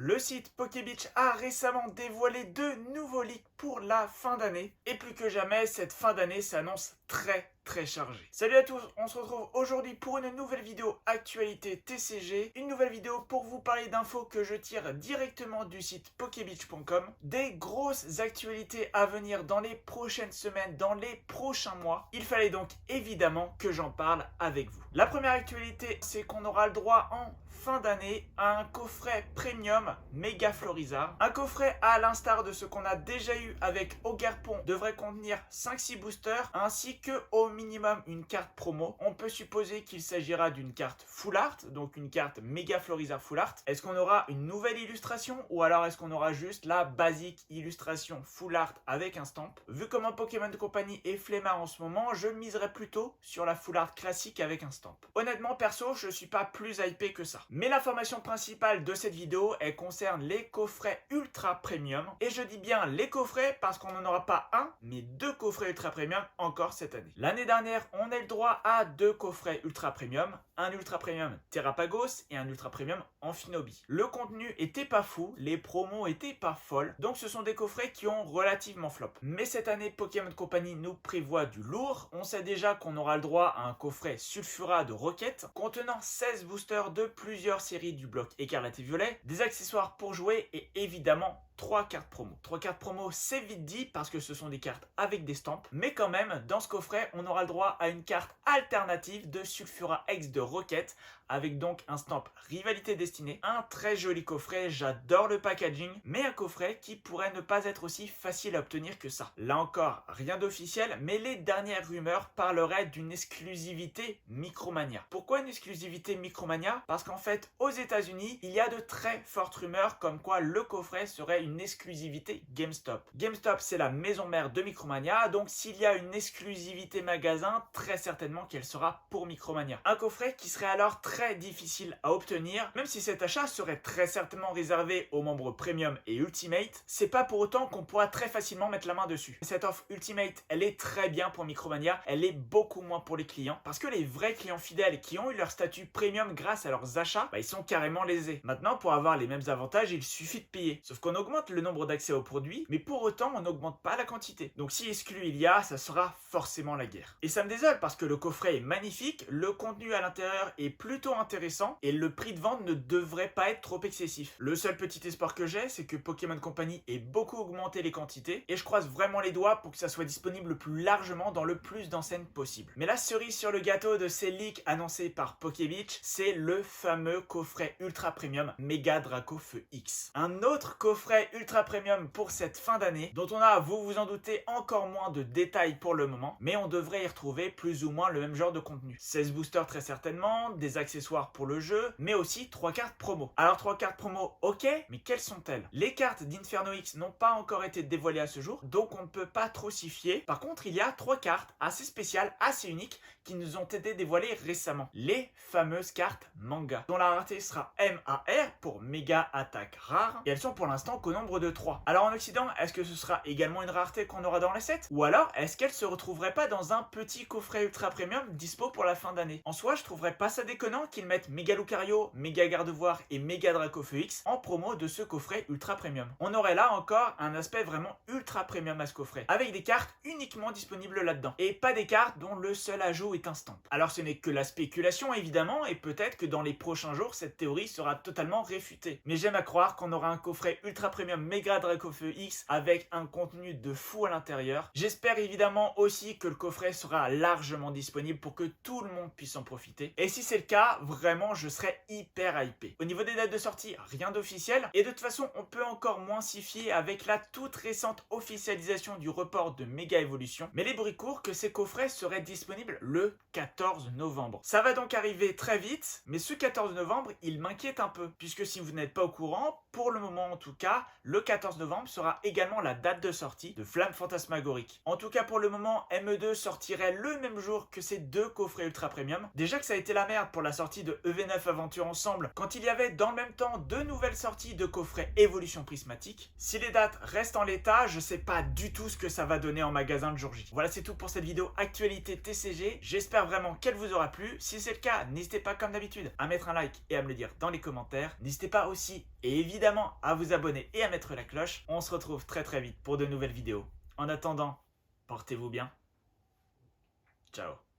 Le site Pokébeach a récemment dévoilé de nouveaux leaks pour la fin d'année. Et plus que jamais, cette fin d'année s'annonce très chargée. Salut à tous, on se retrouve aujourd'hui pour une nouvelle vidéo actualité TCG. Une nouvelle vidéo pour vous parler d'infos que je tire directement du site pokébeach.com. Des grosses actualités à venir dans les prochaines semaines, dans les prochains mois. Il fallait donc évidemment que j'en parle avec vous. La première actualité, c'est qu'on aura le droit en fin d'année à un coffret premium méga Florizard. Un coffret à l'instar de ce qu'on a déjà eu avec Ogerpon devrait contenir 5-6 boosters ainsi que au minimum une carte promo. On peut supposer qu'il s'agira d'une carte full art, donc une carte méga Florizard full art. Est-ce qu'on aura une nouvelle illustration ou alors est-ce qu'on aura juste la basique illustration full art avec un stamp? Vu comment Pokémon Company est flemmard en ce moment, je miserais plutôt sur la full art classique avec un stamp. Honnêtement perso, je suis pas plus hypé que ça. Mais l'information principale de cette vidéo, elle concerne les coffrets ultra premium. Et je dis bien les coffrets parce qu'on n'en aura pas un, mais 2 coffrets ultra premium encore cette année. L'année dernière, on a eu le droit à 2 coffrets ultra premium. Un ultra premium Terrapagos et un ultra premium Amphinobi. Le contenu était pas fou, les promos étaient pas folles. Donc ce sont des coffrets qui ont relativement flop. Mais cette année, Pokémon Company nous prévoit du lourd. On sait déjà qu'on aura le droit à un coffret Sulfura de Rocket contenant 16 boosters de plusieurs séries du bloc Écarlate et Violet, des accessoires pour jouer et évidemment 3 cartes promo. 3 cartes promo, c'est vite dit parce que ce sont des cartes avec des stamps. Mais quand même, dans ce coffret, on aura le droit à une carte alternative de Sulfura X de Rocket avec donc un stamp Rivalité Destinée. Un très joli coffret, j'adore le packaging, mais un coffret qui pourrait ne pas être aussi facile à obtenir que ça. Là encore, rien d'officiel, mais les dernières rumeurs parleraient d'une exclusivité Micromania. Pourquoi une exclusivité Micromania? Parce qu'en fait, aux États-Unis, il y a de très fortes rumeurs comme quoi le coffret serait une exclusivité GameStop. GameStop, c'est la maison mère de Micromania, donc s'il y a une exclusivité magasin, très certainement qu'elle sera pour Micromania. Un coffret qui serait alors très difficile à obtenir, même si cet achat serait très certainement réservé aux membres Premium et Ultimate, c'est pas pour autant qu'on pourra très facilement mettre la main dessus. Cette offre Ultimate, elle est très bien pour Micromania, elle est beaucoup moins pour les clients, parce que les vrais clients fidèles qui ont eu leur statut Premium grâce à leurs achats, ils sont carrément lésés. Maintenant, pour avoir les mêmes avantages, il suffit de payer. Sauf qu'on augmente le nombre d'accès aux produits, mais pour autant, on n'augmente pas la quantité. Donc si exclu il y a, ça sera forcément la guerre. Et ça me désole parce que le coffret est magnifique, le contenu à l'intérieur est plutôt intéressant, et le prix de vente ne devrait pas être trop excessif. Le seul petit espoir que j'ai, c'est que Pokémon Company ait beaucoup augmenté les quantités, et je croise vraiment les doigts pour que ça soit disponible le plus largement dans le plus d'enseignes possible. Mais la cerise sur le gâteau de ces leaks annoncés par Pokébeach, c'est le fameux coffret ultra premium Mega Draco Feu X. Un autre coffret ultra premium pour cette fin d'année, dont on a, vous vous en doutez, encore moins de détails pour le moment, mais on devrait y retrouver plus ou moins le même genre de contenu. 16 boosters très certainement, des accessoires pour le jeu, mais aussi 3 cartes promo. Alors 3 cartes promo, ok, mais quelles sont-elles? Les cartes d'Inferno X n'ont pas encore été dévoilées à ce jour, donc on ne peut pas trop s'y fier. Par contre, il y a 3 cartes assez spéciales, assez uniques, qui nous ont été dévoilées récemment. Les fameuses cartes manga, dont la rareté sera MAR pour méga attaque rare, et elles sont pour l'instant qu'au nombre de 3. Alors en Occident, est-ce que ce sera également une rareté qu'on aura dans les sets? Ou alors, est-ce qu'elle se retrouverait pas dans un petit coffret ultra premium dispo pour la fin d'année? En soi, je trouverais pas ça déconnant qu'ils mettent méga Lucario, méga Gardevoir et méga Draco Feu X en promo de ce coffret ultra premium. On aurait là encore un aspect vraiment ultra premium à ce coffret, avec des cartes uniquement disponibles là-dedans, et pas des cartes dont le seul ajout est un stamp. Alors ce n'est que la spéculation évidemment, et peut-être que dans les prochains jours, cette théorie sera totalement réfutée. Mais j'aime à croire qu'on aura un coffret ultra premium méga Draco Feu X avec un contenu de fou à l'intérieur. J'espère évidemment aussi que le coffret sera largement disponible pour que tout le monde puisse en profiter. Et si c'est le cas, vraiment je serais hyper hypé. Au niveau des dates de sortie, rien d'officiel, et de toute façon on peut encore moins s'y fier avec la toute récente officialisation du report de Méga Evolution, mais les bruits courent que ces coffrets seraient disponibles le 14 novembre. Ça va donc arriver très vite, mais ce 14 novembre, il m'inquiète un peu, puisque si vous n'êtes pas au courant, pour le moment en tout cas, le 14 novembre sera également la date de sortie de Flamme Fantasmagorique. En tout cas pour le moment, ME2 sortirait le même jour que ces deux coffrets ultra premium. Déjà que ça a été la merde pour la sortie de EV9 Aventure Ensemble, quand il y avait dans le même temps deux nouvelles sorties de coffrets Évolution Prismatique. Si les dates restent en l'état, je sais pas du tout ce que ça va donner en magasin le jour J. Voilà, c'est tout pour cette vidéo actualité TCG. J'espère vraiment qu'elle vous aura plu. Si c'est le cas, n'hésitez pas comme d'habitude à mettre un like et à me le dire dans les commentaires. N'hésitez pas aussi et évidemment à vous abonner et à mettre la cloche. On se retrouve très vite pour de nouvelles vidéos. En attendant, portez-vous bien. Ciao.